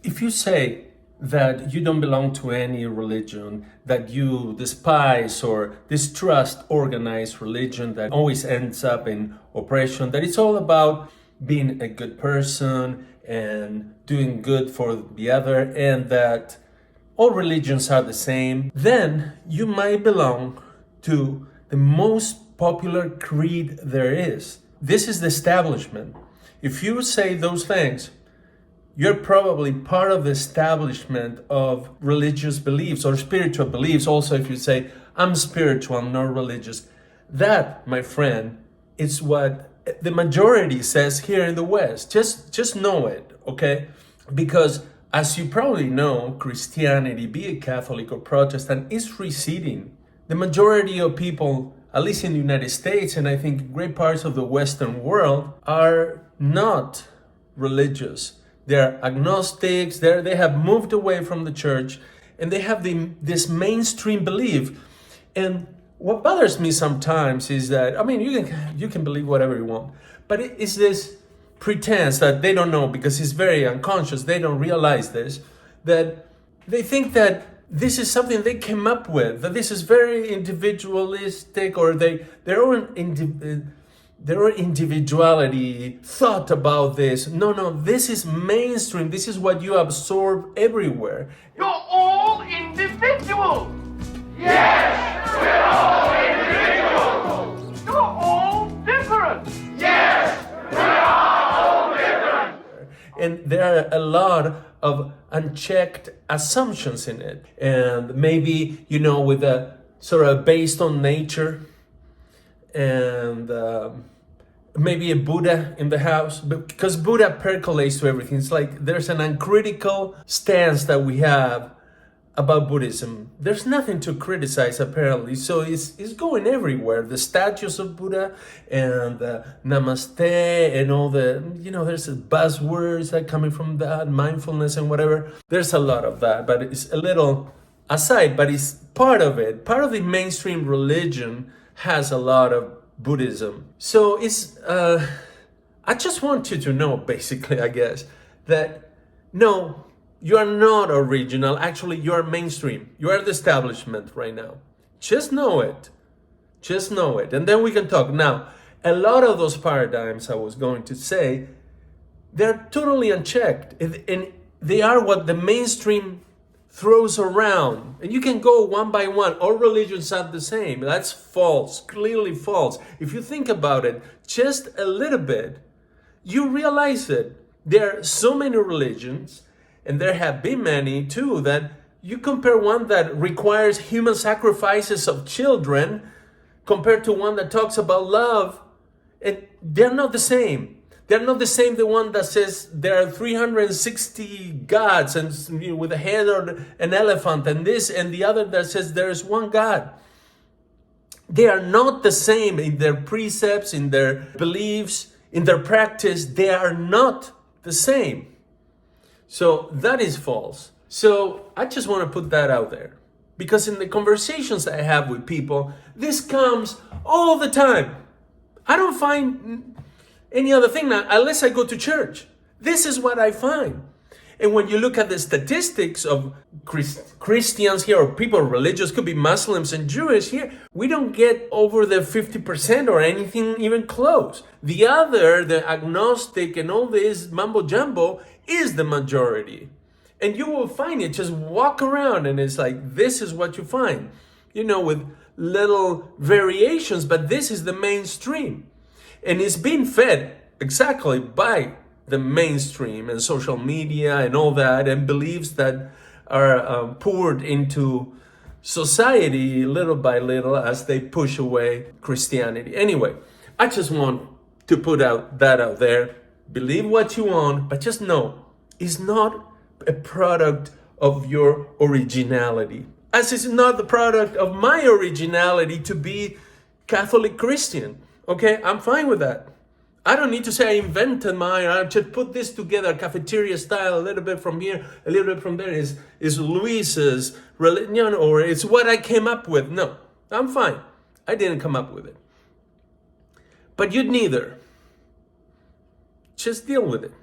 if you say that you don't belong to any religion, that you despise or distrust organized religion that always ends up in oppression, that it's all about being a good person and doing good for the other, and that all religions are the same, then you might belong to the most popular creed there is. This is the establishment. If you say those things, you're probably part of the establishment of religious beliefs or spiritual beliefs. Also, if you say, I'm spiritual, I'm not religious, that, my friend, is what the majority says here in the West. Just know it, okay? Because as you probably know, Christianity, be it Catholic or Protestant, is receding. The majority of people, at least in the United States, and I think great parts of the Western world, are not religious. They're agnostics, they have moved away from the church, and they have this mainstream belief. And what bothers me sometimes is that, I mean, you can believe whatever you want, but it is this pretense that they don't know because it's very unconscious, they don't realize this, that they think that this is something they came up with, that this is very individualistic, or their own individuality thought about this. No, this is mainstream. This is what you absorb everywhere. You're all individuals! Yes, we're all individuals! You're all different! Yes, we are all different! And there are a lot of unchecked assumptions in it. And maybe, with a sort of based on nature, and maybe a Buddha in the house, because Buddha percolates to everything. It's like there's an uncritical stance that we have about Buddhism. There's nothing to criticize, apparently. So it's going everywhere. The statues of Buddha and Namaste and all the, there's buzzwords that coming from that, mindfulness and whatever. There's a lot of that, but it's a little aside, but it's part of it. Part of the mainstream religion has a lot of Buddhism. So I just want you to know, basically, I guess, that no, you are not original. Actually, you are mainstream. You are the establishment right now. Just know it. Just know it. And then we can talk. Now, a lot of those paradigms I was going to say, they're totally unchecked. And they are what the mainstream throws around. And you can go one by one. All religions are the same. That's false. Clearly false. If you think about it just a little bit, you realize that there are so many religions, and there have been many too, that you compare one that requires human sacrifices of children compared to one that talks about love, and they're not the same. They're not the same, the one that says there are 360 gods and with a head or an elephant and this, and the other that says there is one God. They are not the same in their precepts, in their beliefs, in their practice. They are not the same. So that is false. So I just want to put that out there, because in the conversations I have with people, this comes all the time. I don't find any other thing now, unless I go to church. This is what I find. And when you look at the statistics of Christians here, or people religious, could be Muslims and Jewish here, we don't get over the 50% or anything even close. The other, the agnostic and all this mumbo jumbo, is the majority. And you will find it, just walk around and it's like, this is what you find, with little variations, but this is the mainstream. And it's being fed exactly by the mainstream and social media and all that, and beliefs that are poured into society little by little as they push away Christianity. Anyway, I just want to put that out there. Believe what you want, but just know it's not a product of your originality. As it's not the product of my originality to be Catholic Christian. Okay, I'm fine with that. I don't need to say I invented mine. I just put this together, cafeteria style, a little bit from here, a little bit from there. Is Luis's religion, or it's what I came up with? No, I'm fine. I didn't come up with it. But you'd neither. Just deal with it.